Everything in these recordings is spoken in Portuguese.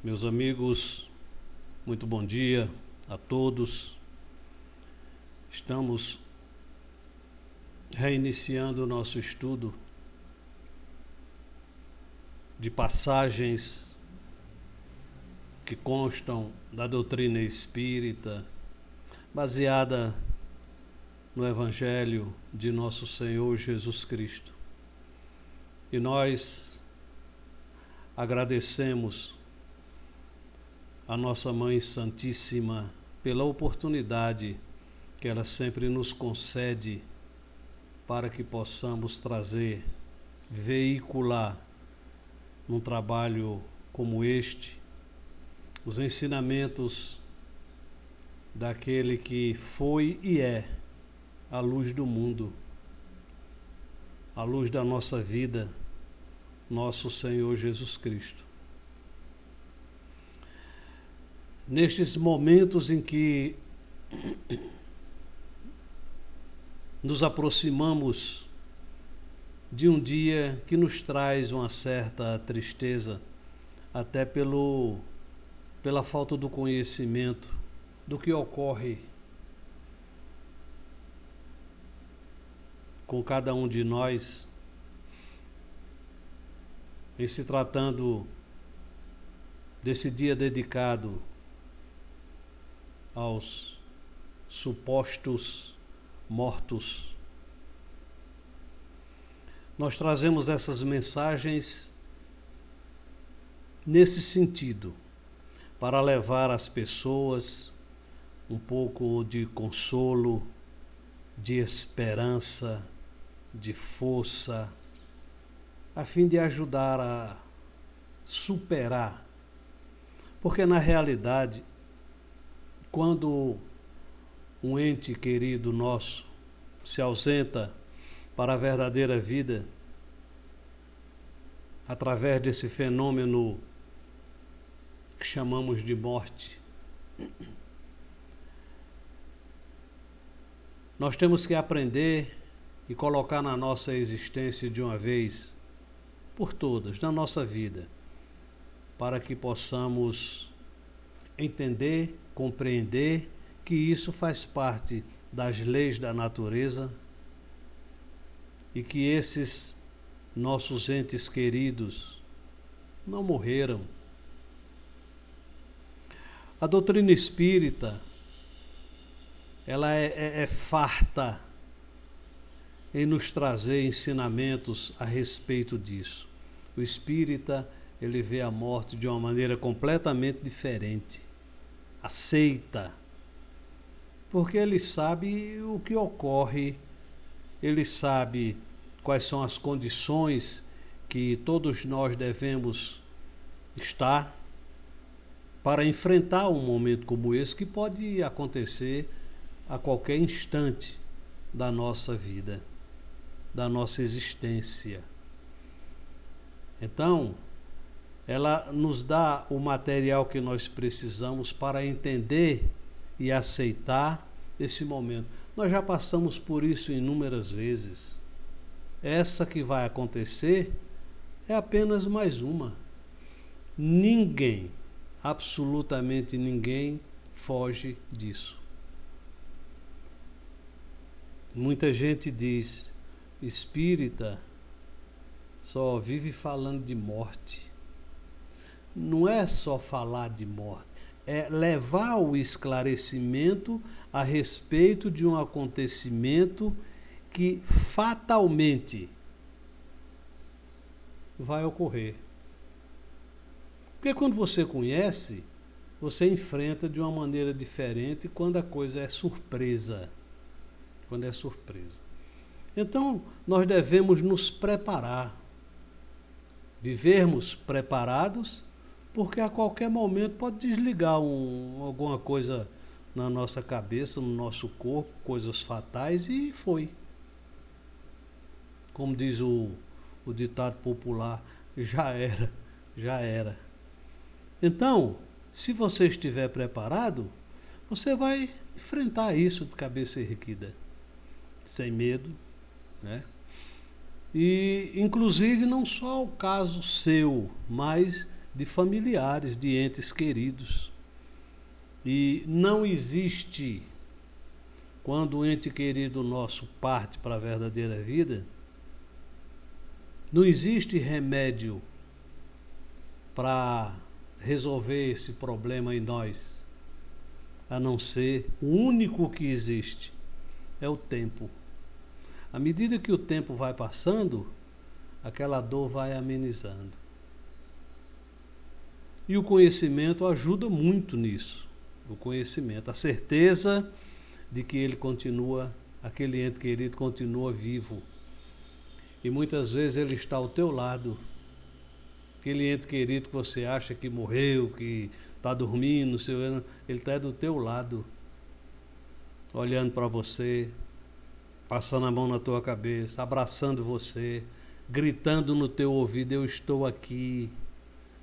Meus amigos, muito bom dia a todos. Estamos reiniciando o nosso estudo de passagens que constam da doutrina espírita, baseada no Evangelho de nosso Senhor Jesus Cristo. E nós agradecemos a nossa Mãe Santíssima pela oportunidade que ela sempre nos concede para que possamos trazer, veicular num trabalho como este, os ensinamentos daquele que foi e é a luz do mundo, a luz da nossa vida, nosso Senhor Jesus Cristo. Nestes momentos em que nos aproximamos de um dia que nos traz uma certa tristeza, até pela falta do conhecimento do que ocorre com cada um de nós, em se tratando desse dia dedicado aos supostos mortos. Nós trazemos essas mensagens nesse sentido, para levar às pessoas um pouco de consolo, de esperança, de força, a fim de ajudar a superar. Porque na realidade, quando um ente querido nosso se ausenta para a verdadeira vida, através desse fenômeno que chamamos de morte, nós temos que aprender e colocar na nossa existência de uma vez por todas, na nossa vida, para que possamos entender, compreender que isso faz parte das leis da natureza e que esses nossos entes queridos não morreram. A doutrina espírita, ela é farta em nos trazer ensinamentos a respeito disso. O espírita, ele vê a morte de uma maneira completamente diferente. Aceita, porque ele sabe o que ocorre, ele sabe quais são as condições que todos nós devemos estar para enfrentar um momento como esse, que pode acontecer a qualquer instante da nossa vida, da nossa existência. Então, ela nos dá o material que nós precisamos para entender e aceitar esse momento. Nós já passamos por isso inúmeras vezes. Essa que vai acontecer é apenas mais uma. Ninguém, absolutamente ninguém, foge disso. Muita gente diz, espírita só vive falando de morte. Não é só falar de morte, é levar o esclarecimento a respeito de um acontecimento que fatalmente vai ocorrer. Porque quando você conhece, você enfrenta de uma maneira diferente quando a coisa é surpresa. Quando é surpresa. Então, nós devemos nos preparar, vivermos preparados, porque a qualquer momento pode desligar alguma coisa na nossa cabeça, no nosso corpo, coisas fatais, e foi. Como diz o ditado popular, já era, já era. Então, se você estiver preparado, você vai enfrentar isso de cabeça erguida, sem medo, né? E, inclusive, não só o caso seu, mas de familiares, de entes queridos. E não existe, quando o ente querido nosso parte para a verdadeira vida, não existe remédio para resolver esse problema em nós, a não ser o único que existe, é o tempo. À medida que o tempo vai passando, aquela dor vai amenizando. E o conhecimento ajuda muito nisso. O conhecimento, a certeza de que ele continua, aquele ente querido continua vivo. E muitas vezes ele está ao teu lado. Aquele ente querido que você acha que morreu, que está dormindo, ele está do teu lado, olhando para você, passando a mão na tua cabeça, abraçando você, gritando no teu ouvido, eu estou aqui,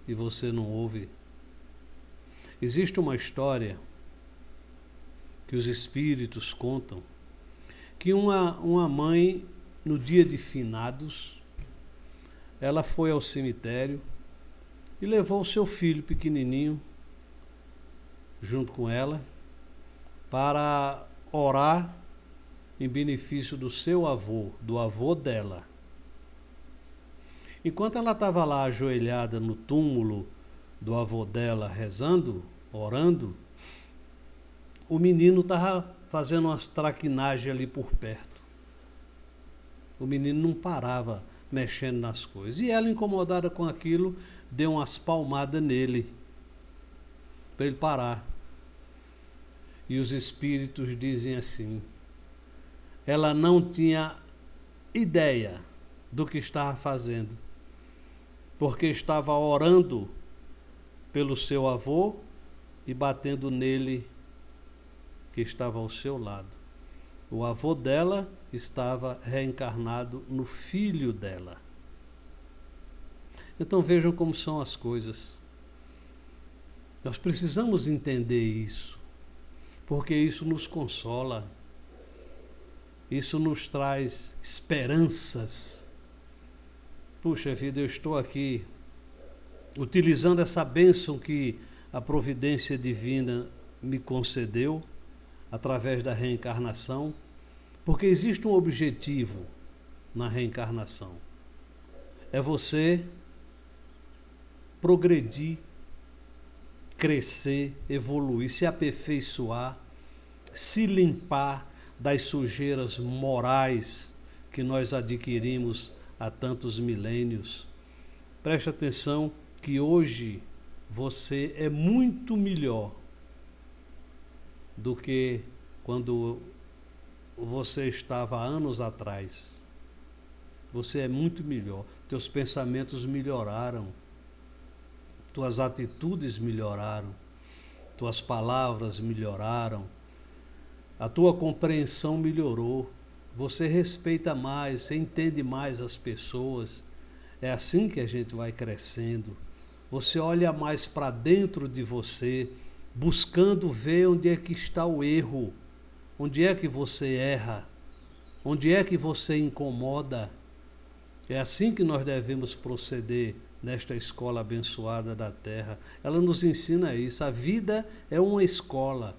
e você não ouve. Existe uma história que os espíritos contam, que uma mãe, no dia de finados, ela foi ao cemitério e levou o seu filho pequenininho junto com ela para orar em benefício do seu avô, do avô dela. Enquanto ela estava lá ajoelhada no túmulo do avô dela, rezando, orando, o menino estava fazendo umas traquinagens ali por perto. O menino não parava mexendo nas coisas. E ela, incomodada com aquilo, deu umas palmadas nele, para ele parar. E os espíritos dizem assim, ela não tinha ideia do que estava fazendo, porque estava orando pelo seu avô e batendo nele que estava ao seu lado. O avô dela estava reencarnado no filho dela. Então vejam como são as coisas. Nós precisamos entender isso, porque isso nos consola, isso nos traz esperanças. Puxa vida, eu estou aqui utilizando essa bênção que a providência divina me concedeu através da reencarnação, porque existe um objetivo na reencarnação. É você progredir, crescer, evoluir, se aperfeiçoar, se limpar das sujeiras morais que nós adquirimos há tantos milênios. Preste atenção que hoje você é muito melhor do que quando você estava há anos atrás. Você é muito melhor. Teus pensamentos melhoraram. Tuas atitudes melhoraram. Tuas palavras melhoraram. A tua compreensão melhorou. Você respeita mais, você entende mais as pessoas. É assim que a gente vai crescendo. Você olha mais para dentro de você, buscando ver onde é que está o erro, onde é que você erra, onde é que você incomoda. É assim que nós devemos proceder nesta escola abençoada da Terra. Ela nos ensina isso. A vida é uma escola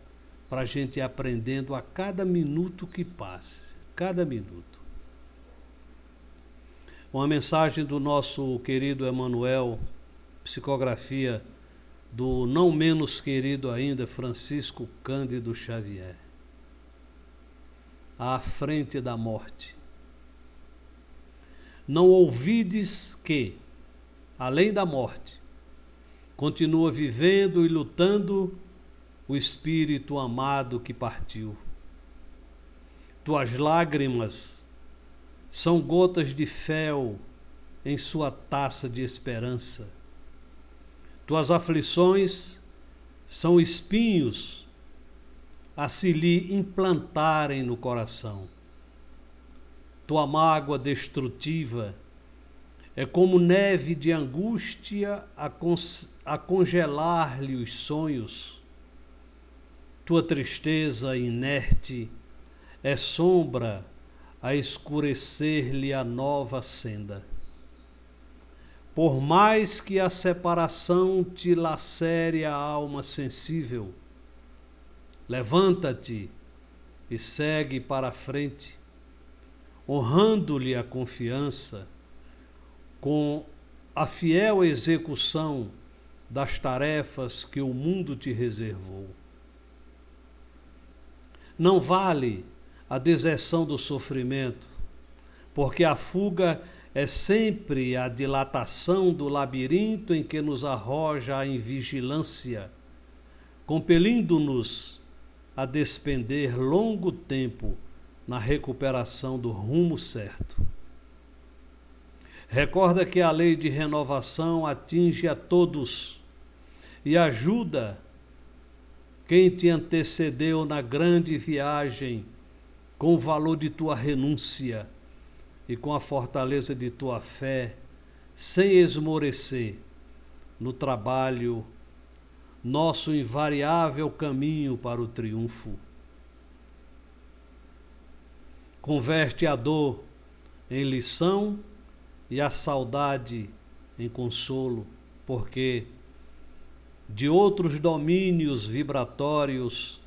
para a gente ir aprendendo a cada minuto que passe. Cada minuto. Uma mensagem do nosso querido Emmanuel, psicografia do não menos querido ainda Francisco Cândido Xavier. À frente da morte. Não ouvides que, além da morte, continua vivendo e lutando o espírito amado que partiu. Tuas lágrimas são gotas de fel em sua taça de esperança. Tuas aflições são espinhos a se lhe implantarem no coração. Tua mágoa destrutiva é como neve de angústia a congelar-lhe os sonhos. Tua tristeza inerte é sombra a escurecer-lhe a nova senda. Por mais que a separação te lacere a alma sensível, levanta-te e segue para a frente, honrando-lhe a confiança com a fiel execução das tarefas que o mundo te reservou. Não vale a deserção do sofrimento, porque a fuga é sempre a dilatação do labirinto em que nos arroja a invigilância, compelindo-nos a despender longo tempo na recuperação do rumo certo. Recorda que a lei de renovação atinge a todos e ajuda quem te antecedeu na grande viagem com o valor de tua renúncia e com a fortaleza de tua fé, sem esmorecer no trabalho, nosso invariável caminho para o triunfo. Converte a dor em lição e a saudade em consolo, porque de outros domínios vibratórios,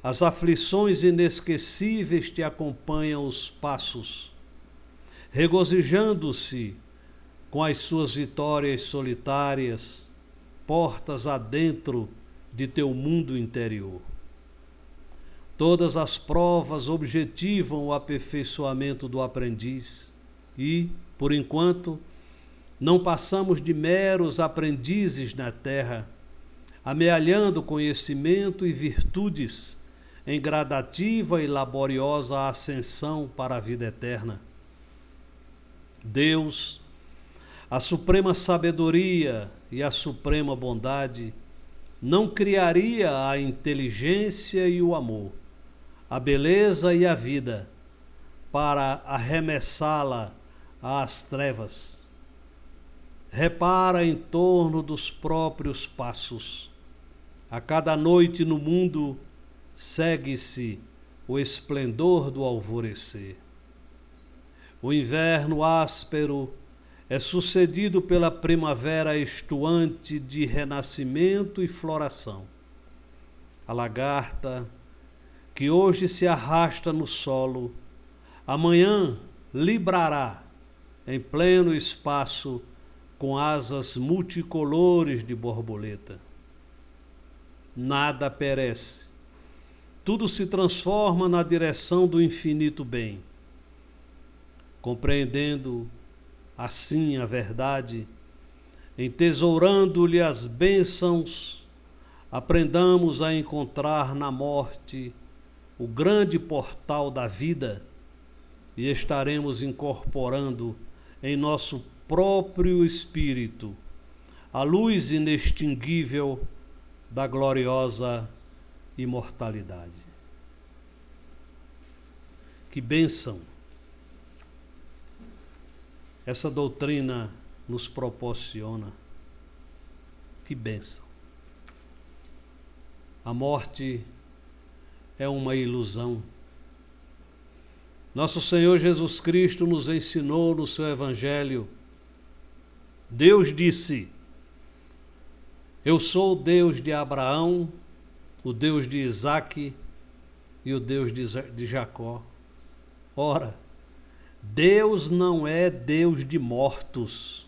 as aflições inesquecíveis te acompanham os passos, regozijando-se com as suas vitórias solitárias, portas adentro de teu mundo interior. Todas as provas objetivam o aperfeiçoamento do aprendiz e, por enquanto, não passamos de meros aprendizes na terra, amealhando conhecimento e virtudes em gradativa e laboriosa ascensão para a vida eterna. Deus, a suprema sabedoria e a suprema bondade, não criaria a inteligência e o amor, a beleza e a vida, para arremessá-la às trevas. Repara em torno dos próprios passos. A cada noite no mundo segue-se o esplendor do alvorecer. O inverno áspero é sucedido pela primavera estuante de renascimento e floração. A lagarta, que hoje se arrasta no solo, amanhã librará em pleno espaço com asas multicolores de borboleta. Nada perece, tudo se transforma na direção do infinito bem. Compreendendo assim a verdade, entesourando-lhe as bênçãos, aprendamos a encontrar na morte o grande portal da vida e estaremos incorporando em nosso próprio espírito a luz inextinguível da gloriosa imortalidade. Que bênção essa doutrina nos proporciona. Que bênção. A morte é uma ilusão. Nosso Senhor Jesus Cristo nos ensinou no seu Evangelho. Deus disse: eu sou o Deus de Abraão, o Deus de Isaque e o Deus de Jacó. Ora, Deus não é Deus de mortos,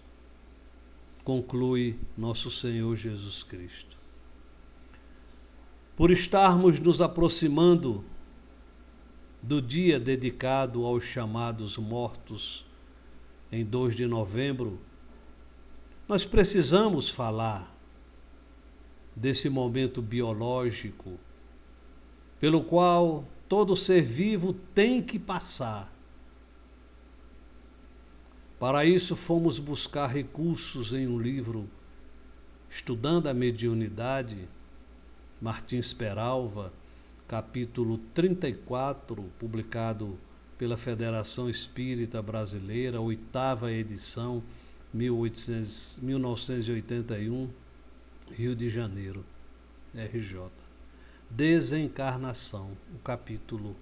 conclui nosso Senhor Jesus Cristo. Por estarmos nos aproximando do dia dedicado aos chamados mortos, em 2 de novembro, nós precisamos falar desse momento biológico pelo qual todo ser vivo tem que passar. Para isso fomos buscar recursos em um livro, Estudando a Mediunidade, Martins Peralva, capítulo 34, publicado pela Federação Espírita Brasileira, 8ª edição, 1981, Rio de Janeiro, RJ. Desencarnação, o capítulo.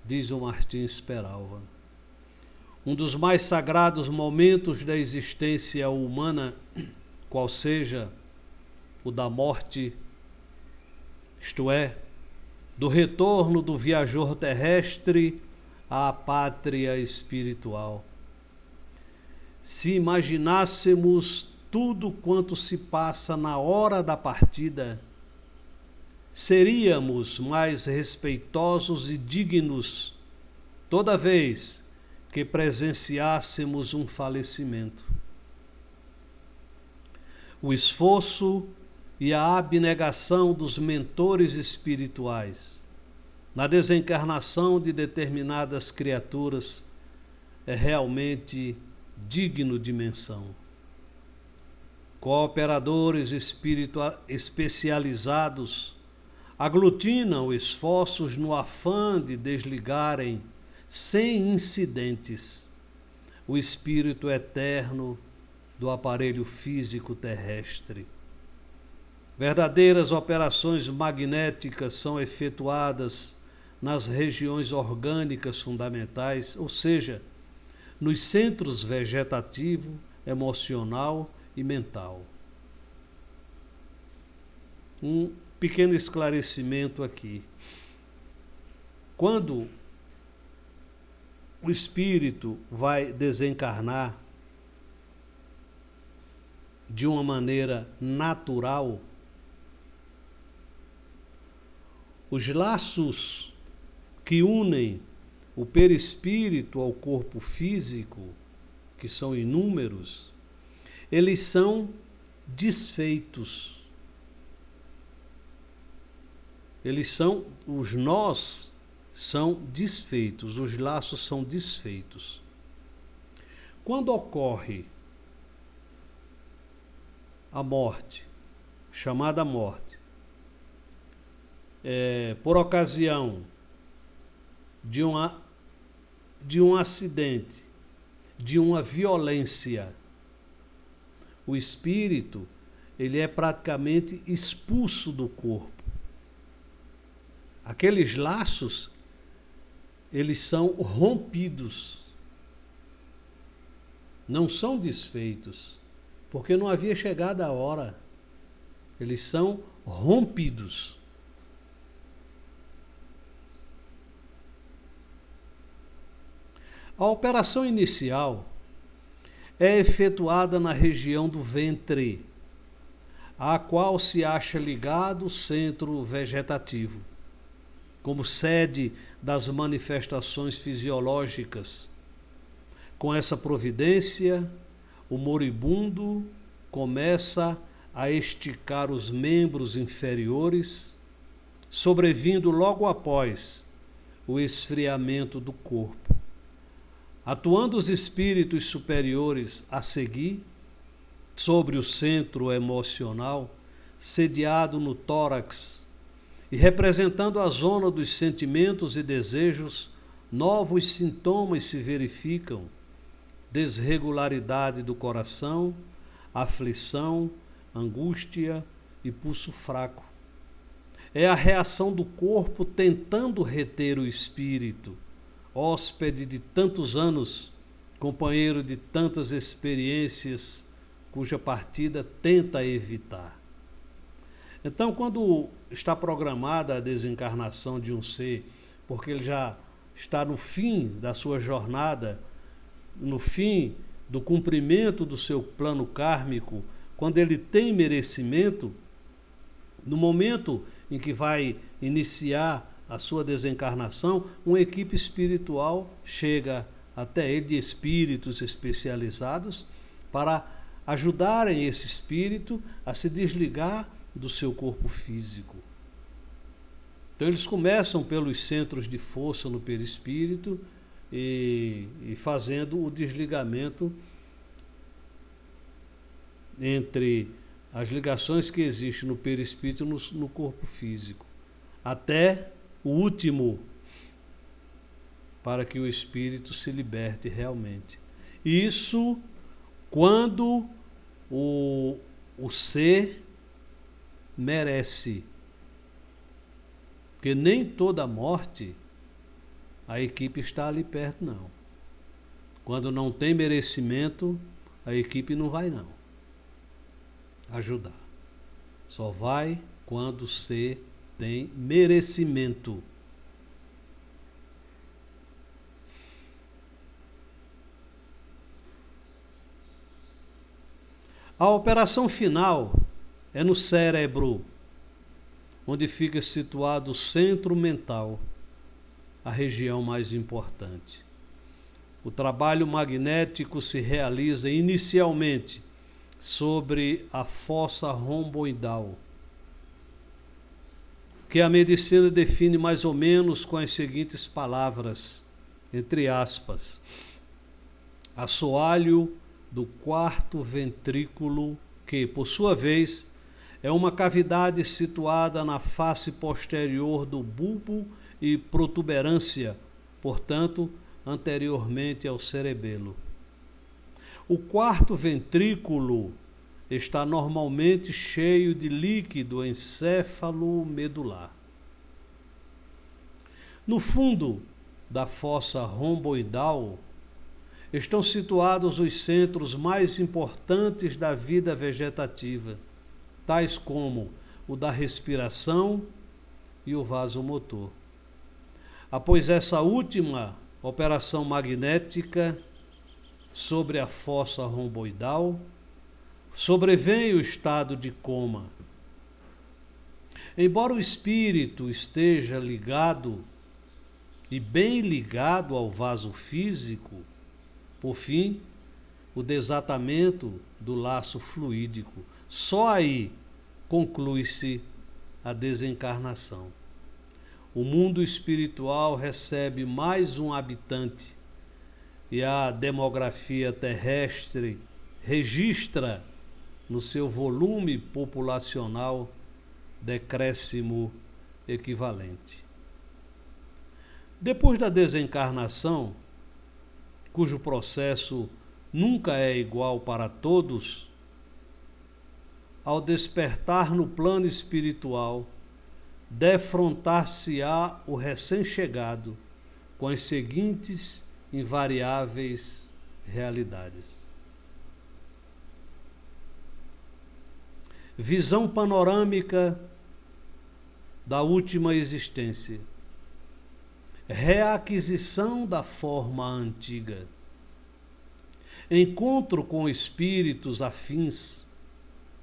Diz o Martins Peralva: um dos mais sagrados momentos da existência humana, qual seja o da morte, isto é, do retorno do viajor terrestre à pátria espiritual. Se imaginássemos tudo quanto se passa na hora da partida, seríamos mais respeitosos e dignos toda vez que presenciássemos um falecimento. O esforço e a abnegação dos mentores espirituais na desencarnação de determinadas criaturas é realmente digno de menção. Cooperadores especializados aglutinam esforços no afã de desligarem, sem incidentes, o espírito eterno do aparelho físico terrestre. Verdadeiras operações magnéticas são efetuadas nas regiões orgânicas fundamentais, ou seja, nos centros vegetativo, emocional e mental. Um pequeno esclarecimento aqui. Quando o espírito vai desencarnar de uma maneira natural, os laços que unem o perispírito ao corpo físico, que são inúmeros, eles são desfeitos. Os nós são desfeitos, os laços são desfeitos. Quando ocorre a morte, chamada morte, por ocasião de um acidente, de uma violência, o espírito, ele é praticamente expulso do corpo. Aqueles laços, eles são rompidos, não são desfeitos, porque não havia chegado a hora. Eles são rompidos. A operação inicial é efetuada na região do ventre, à qual se acha ligado o centro vegetativo, como sede das manifestações fisiológicas. Com essa providência, o moribundo começa a esticar os membros inferiores, sobrevindo logo após o esfriamento do corpo. Atuando os espíritos superiores a seguir sobre o centro emocional, sediado no tórax, e representando a zona dos sentimentos e desejos, novos sintomas se verificam: desregularidade do coração, aflição, angústia e pulso fraco. É a reação do corpo tentando reter o espírito, hóspede de tantos anos, companheiro de tantas experiências, cuja partida tenta evitar. Então, quando está programada a desencarnação de um ser, porque ele já está no fim da sua jornada, no fim do cumprimento do seu plano kármico, quando ele tem merecimento, no momento em que vai iniciar a sua desencarnação, uma equipe espiritual chega até ele, de espíritos especializados, para ajudarem esse espírito a se desligar do seu corpo físico. Então eles começam pelos centros de força no perispírito e fazendo o desligamento entre as ligações que existem no perispírito e no corpo físico, até o último, para que o espírito se liberte realmente. Isso quando o ser merece, porque nem toda morte a equipe está ali perto, não. Quando não tem merecimento, a equipe não vai não ajudar. Só vai quando você tem merecimento. A operação final é no cérebro, onde fica situado o centro mental, a região mais importante. O trabalho magnético se realiza inicialmente sobre a fossa romboidal, que a medicina define mais ou menos com as seguintes palavras, entre aspas: assoalho do quarto ventrículo, que, por sua vez, é uma cavidade situada na face posterior do bulbo e protuberância, portanto, anteriormente ao cerebelo. O quarto ventrículo está normalmente cheio de líquido encéfalo-medular. No fundo da fossa romboidal estão situados os centros mais importantes da vida vegetativa, tais como o da respiração e o vasomotor. Após essa última operação magnética sobre a fossa romboidal, sobrevém o estado de coma. Embora o espírito esteja ligado e bem ligado ao vaso físico, por fim, o desatamento do laço fluídico. Só aí conclui-se a desencarnação. O mundo espiritual recebe mais um habitante e a demografia terrestre registra no seu volume populacional decréscimo equivalente. Depois da desencarnação, cujo processo nunca é igual para todos, ao despertar no plano espiritual, defrontar-se-á o recém-chegado com as seguintes invariáveis realidades. Visão panorâmica da última existência. Reaquisição da forma antiga. Encontro com espíritos afins,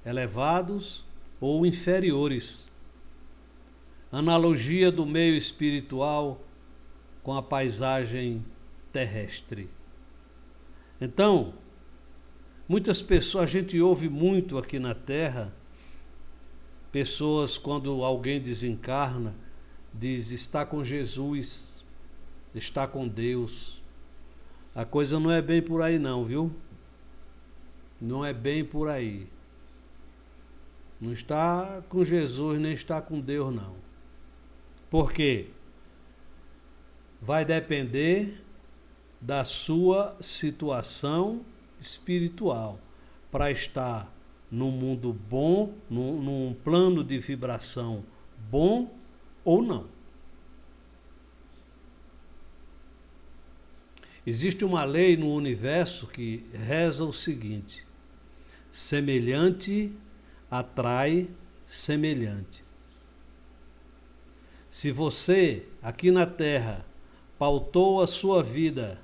elevados ou inferiores. Analogia do meio espiritual com a paisagem terrestre. Então, muitas pessoas, a gente ouve muito aqui na Terra, pessoas, quando alguém desencarna, diz: está com Jesus, está com Deus. A coisa não é bem por aí não, viu? Não é bem por aí. Não está com Jesus, nem está com Deus, não. Por quê? Vai depender da sua situação espiritual para estar num mundo bom, num plano de vibração bom ou não. Existe uma lei no universo que reza o seguinte: semelhante atrai semelhante. Se você, aqui na Terra, pautou a sua vida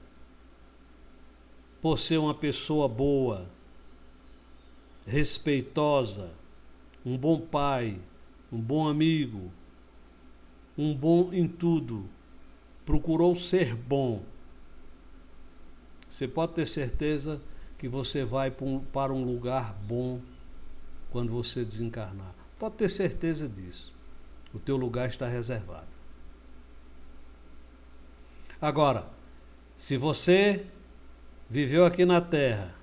por ser uma pessoa boa, respeitosa, um bom pai, um bom amigo, um bom em tudo, procurou ser bom, você pode ter certeza que você vai para um lugar bom quando você desencarnar. Pode ter certeza disso. O teu lugar está reservado. Agora, se você viveu aqui na Terra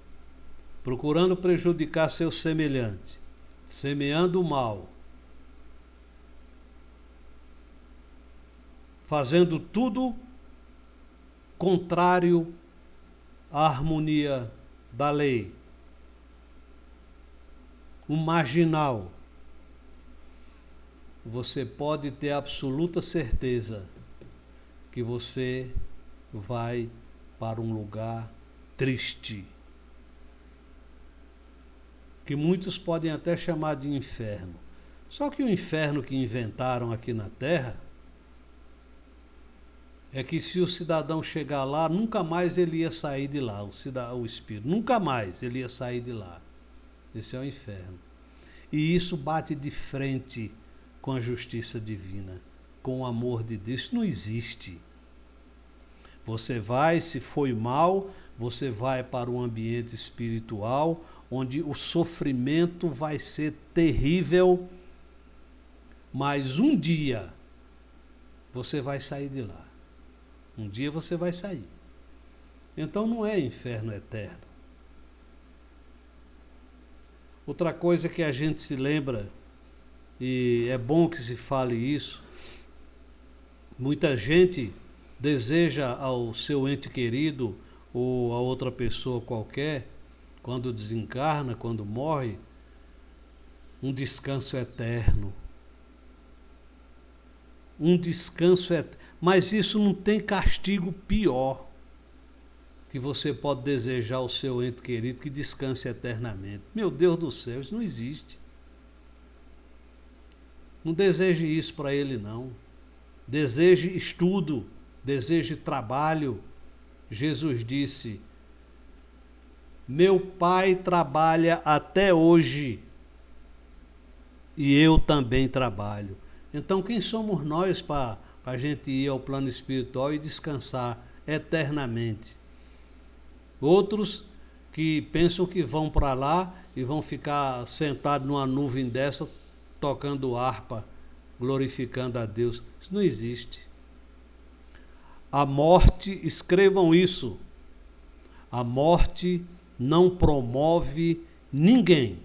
procurando prejudicar seu semelhante, semeando o mal, fazendo tudo contrário à harmonia da lei, um marginal, você pode ter absoluta certeza que você vai para um lugar triste, que muitos podem até chamar de inferno. Só que o inferno que inventaram aqui na Terra é que se o cidadão chegar lá, nunca mais ele ia sair de lá, o espírito, nunca mais ele ia sair de lá. Esse é o inferno. E isso bate de frente com a justiça divina, com o amor de Deus. Isso não existe. Você vai, se foi mal, você vai para um ambiente espiritual, onde o sofrimento vai ser terrível, mas um dia você vai sair de lá. Um dia você vai sair. Então não é inferno eterno. Outra coisa que a gente se lembra, e é bom que se fale isso, muita gente deseja ao seu ente querido ou a outra pessoa qualquer, quando desencarna, quando morre, um descanso eterno. Um descanso eterno. Mas isso não tem castigo pior que você pode desejar ao seu ente querido que descanse eternamente. Meu Deus do céu, isso não existe. Não deseje isso para ele, não. Deseje estudo, deseje trabalho. Jesus disse: meu Pai trabalha até hoje e eu também trabalho. Então quem somos nós para a gente ir ao plano espiritual e descansar eternamente? Outros que pensam que vão para lá e vão ficar sentados numa nuvem dessa, tocando harpa, glorificando a Deus. Isso não existe. A morte, escrevam isso, a morte não promove ninguém.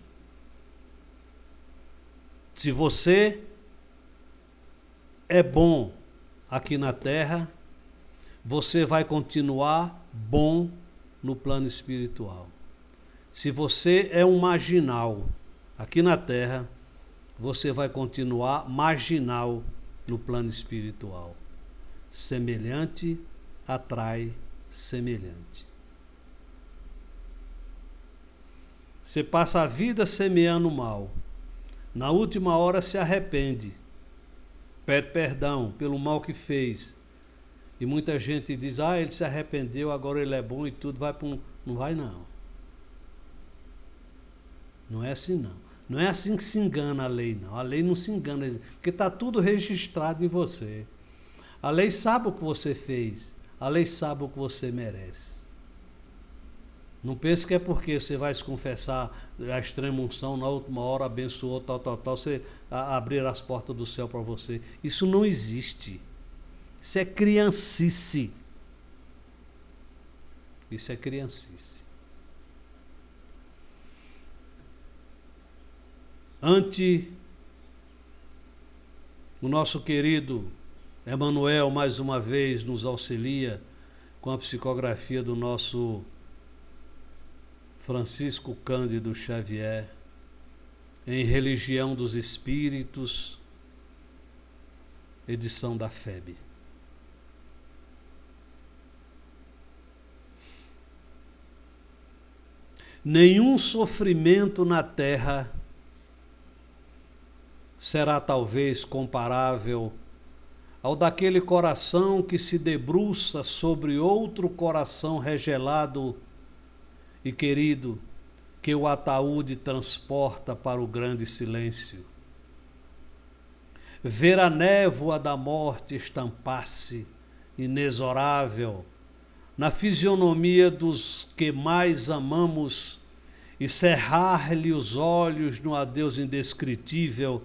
Se você é bom aqui na Terra, você vai continuar bom no plano espiritual. Se você é um marginal aqui na Terra, você vai continuar marginal no plano espiritual. Semelhante atrai semelhante. Você passa a vida semeando mal. Na última hora se arrepende. Pede perdão pelo mal que fez. E muita gente diz: ele se arrependeu, agora ele é bom e tudo, vai para um... Não vai, não. Não é assim, não. Não é assim que se engana a lei, não. A lei não se engana, porque está tudo registrado em você. A lei sabe o que você fez. A lei sabe o que você merece. Não pense que é porque você vai se confessar a extrema unção, na última hora abençoou, tal, você abrir as portas do céu para você. Isso não existe. Isso é criancice. Isso é criancice. Ante o nosso querido Emmanuel, mais uma vez, nos auxilia com a psicografia do nosso Francisco Cândido Xavier, em Religião dos Espíritos, edição da FEB. Nenhum sofrimento na terra será talvez comparável ao daquele coração que se debruça sobre outro coração regelado e querido, que o ataúde transporta para o grande silêncio. Ver a névoa da morte estampar-se, inexorável, na fisionomia dos que mais amamos e cerrar-lhe os olhos no adeus indescritível,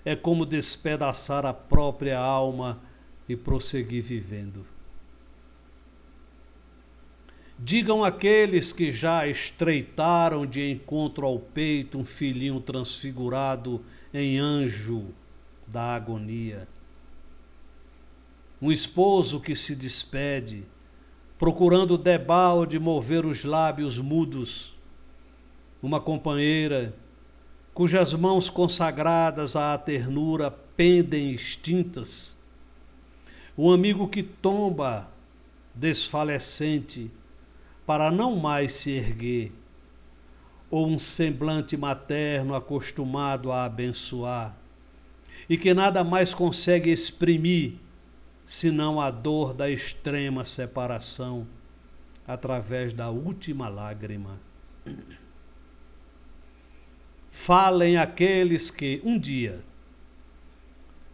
é como despedaçar a própria alma e prosseguir vivendo. Digam aqueles que já estreitaram de encontro ao peito um filhinho transfigurado em anjo da agonia. Um esposo que se despede, procurando debalde mover os lábios mudos. Uma companheira cujas mãos consagradas à ternura pendem extintas. Um amigo que tomba desfalecente, para não mais se erguer, ou um semblante materno acostumado a abençoar, e que nada mais consegue exprimir senão a dor da extrema separação através da última lágrima. Falem aqueles que um dia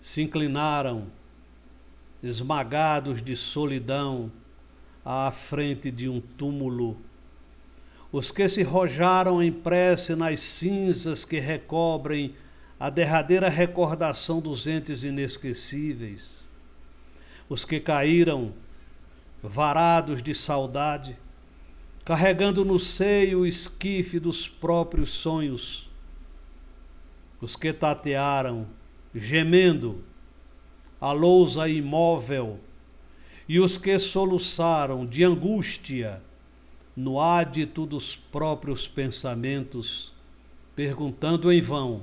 se inclinaram, esmagados de solidão, à frente de um túmulo, os que se rojaram em prece nas cinzas que recobrem a derradeira recordação dos entes inesquecíveis, os que caíram, varados de saudade, carregando no seio o esquife dos próprios sonhos, os que tatearam, gemendo, a lousa imóvel, e os que soluçaram de angústia no ádito dos próprios pensamentos, perguntando em vão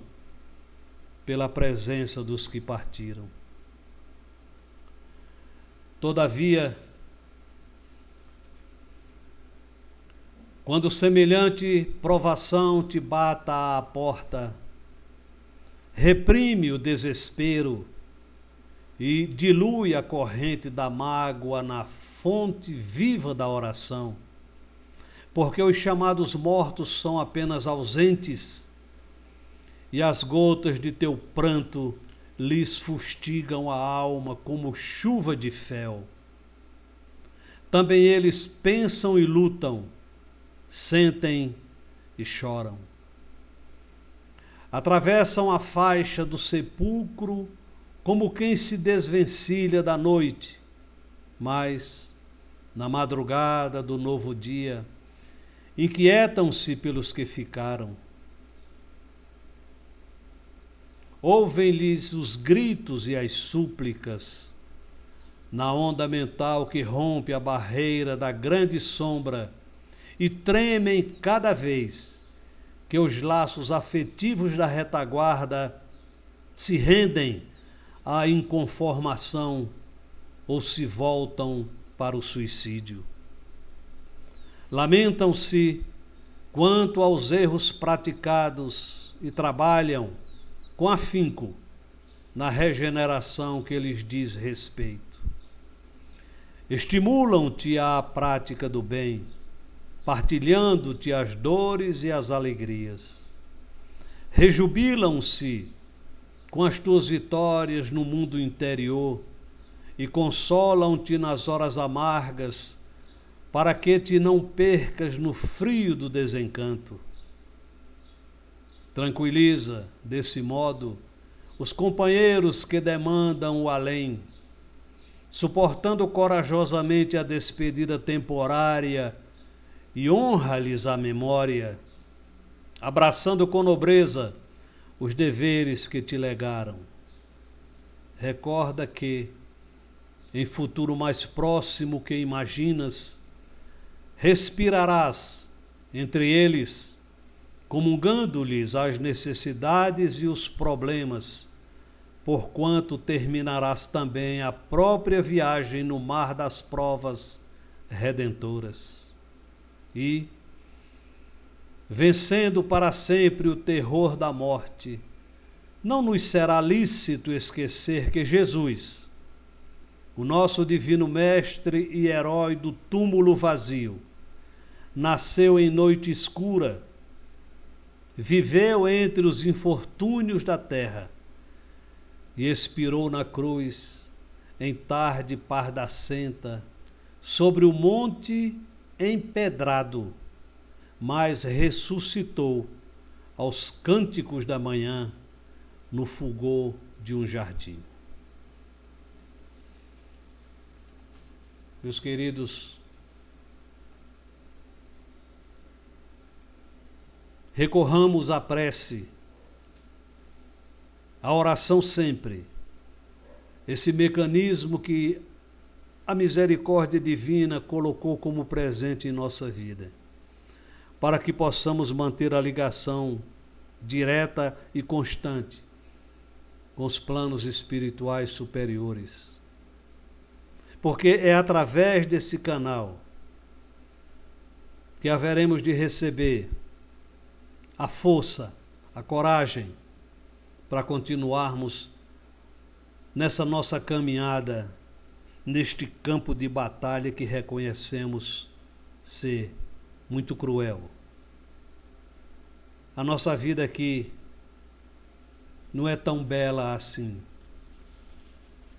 pela presença dos que partiram. Todavia, quando semelhante provação te bata à porta, reprime o desespero e dilui a corrente da mágoa na fonte viva da oração, porque os chamados mortos são apenas ausentes e as gotas de teu pranto lhes fustigam a alma como chuva de fel. Também eles pensam e lutam, sentem e choram. Atravessam a faixa do sepulcro como quem se desvencilha da noite, mas, na madrugada do novo dia, inquietam-se pelos que ficaram. Ouvem-lhes os gritos e as súplicas, na onda mental que rompe a barreira da grande sombra, e tremem cada vez que os laços afetivos da retaguarda se rendem à inconformação ou se voltam para o suicídio. Lamentam-se quanto aos erros praticados e trabalham com afinco na regeneração que lhes diz respeito. Estimulam-te à prática do bem, partilhando-te as dores e as alegrias. Rejubilam-se com as tuas vitórias no mundo interior e consolam-te nas horas amargas, para que te não percas no frio do desencanto. Tranquiliza, desse modo, os companheiros que demandam o além, suportando corajosamente a despedida temporária, e honra-lhes a memória, abraçando com nobreza os deveres que te legaram. Recorda que, em futuro mais próximo que imaginas, respirarás entre eles, comungando-lhes as necessidades e os problemas, porquanto terminarás também a própria viagem no mar das provas redentoras. E, vencendo para sempre o terror da morte, não nos será lícito esquecer que Jesus, o nosso divino mestre e herói do túmulo vazio, nasceu em noite escura, viveu entre os infortúnios da terra e expirou na cruz em tarde pardacenta sobre o monte empedrado, mas ressuscitou aos cânticos da manhã no fulgor de um jardim. Meus queridos, recorramos à prece, à oração sempre, esse mecanismo que a misericórdia divina colocou como presente em nossa vida, para que possamos manter a ligação direta e constante com os planos espirituais superiores. Porque é através desse canal que haveremos de receber a força, a coragem para continuarmos nessa nossa caminhada, neste campo de batalha que reconhecemos ser muito cruel. A nossa vida aqui não é tão bela assim,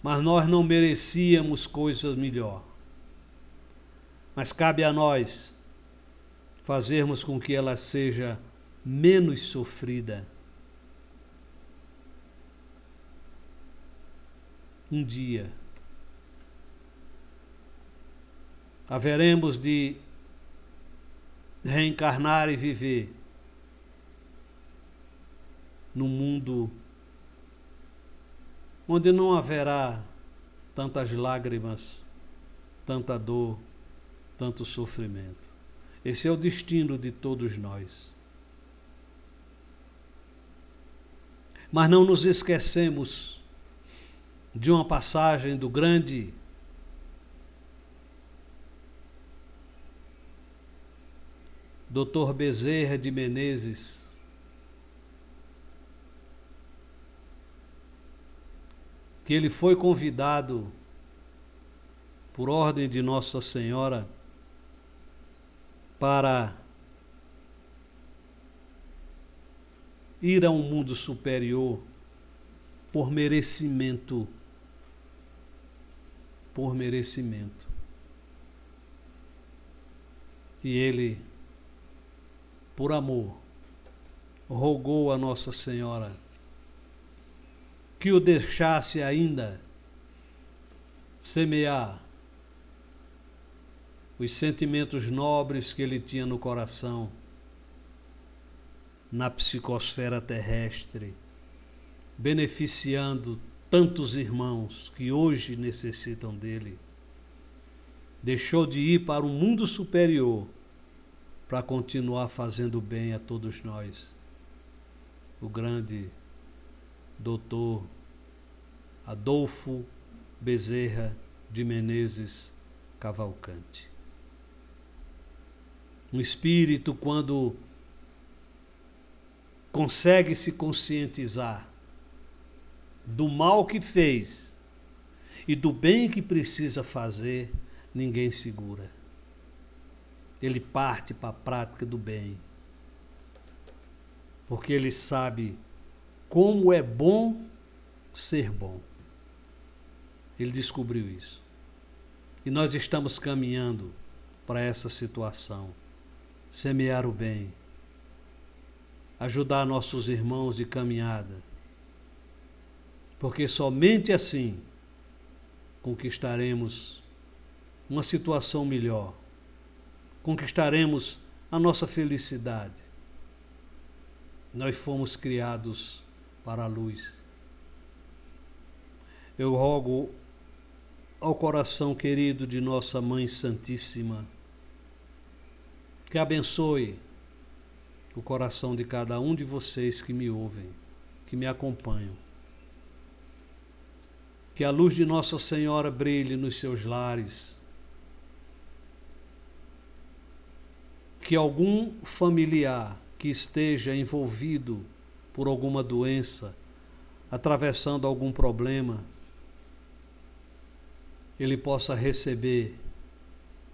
mas nós não merecíamos coisas melhor. Mas cabe a nós fazermos com que ela seja menos sofrida. Um dia haveremos de reencarnar e viver num mundo onde não haverá tantas lágrimas, tanta dor, tanto sofrimento. Esse é o destino de todos nós. Mas não nos esquecemos de uma passagem do grande Dr. Bezerra de Menezes, que ele foi convidado por ordem de Nossa Senhora para ir a um mundo superior por merecimento. Por merecimento. E ele, por amor, rogou a Nossa Senhora que o deixasse ainda semear os sentimentos nobres que ele tinha no coração, na psicosfera terrestre, beneficiando tantos irmãos que hoje necessitam dele. Deixou de ir para um mundo superior para continuar fazendo bem a todos nós. O grande doutor Adolfo Bezerra de Menezes Cavalcante. Um espírito, quando consegue se conscientizar do mal que fez e do bem que precisa fazer, ninguém segura. Ele parte para a prática do bem, porque ele sabe como é bom ser bom. Ele descobriu isso. E nós estamos caminhando para essa situação. Semear o bem, ajudar nossos irmãos de caminhada, porque somente assim conquistaremos uma situação melhor, conquistaremos a nossa felicidade. Nós fomos criados para a luz. Eu rogo ao coração querido de nossa Mãe Santíssima que abençoe o coração de cada um de vocês que me ouvem, que me acompanham. Que a luz de Nossa Senhora brilhe nos seus lares. Que algum familiar que esteja envolvido por alguma doença, atravessando algum problema, ele possa receber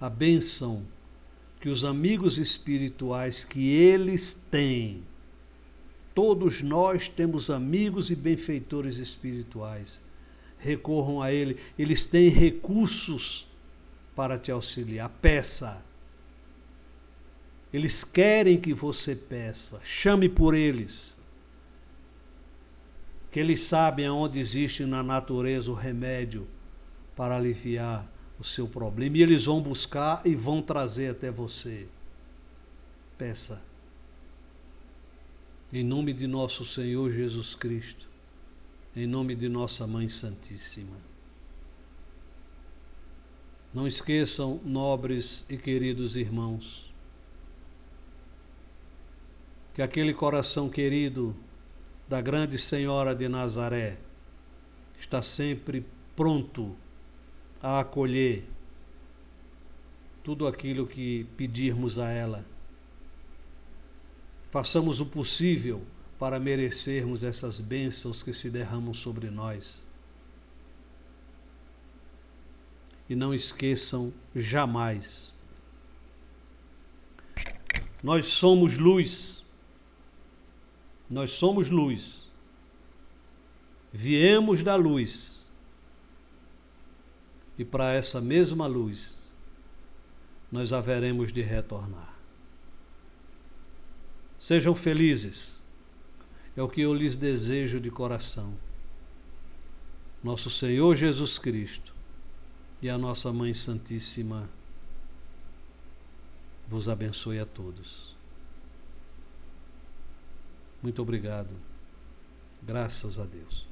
a bênção que os amigos espirituais que eles têm. Todos nós temos amigos e benfeitores espirituais. Recorram a ele, eles têm recursos para te auxiliar. Peça. Eles querem que você peça. Chame por eles. Que eles sabem aonde existe na natureza o remédio para aliviar o seu problema. E eles vão buscar e vão trazer até você. Peça. Em nome de nosso Senhor Jesus Cristo. Em nome de nossa Mãe Santíssima. Não esqueçam, nobres e queridos irmãos, que aquele coração querido da grande Senhora de Nazaré está sempre pronto a acolher tudo aquilo que pedirmos a ela. Façamos o possível para merecermos essas bênçãos que se derramam sobre nós. E não esqueçam jamais, nós somos luz. Nós somos luz. Viemos da luz. E para essa mesma luz, nós haveremos de retornar. Sejam felizes. É o que eu lhes desejo de coração. Nosso Senhor Jesus Cristo e a nossa Mãe Santíssima vos abençoe a todos. Muito obrigado. Graças a Deus.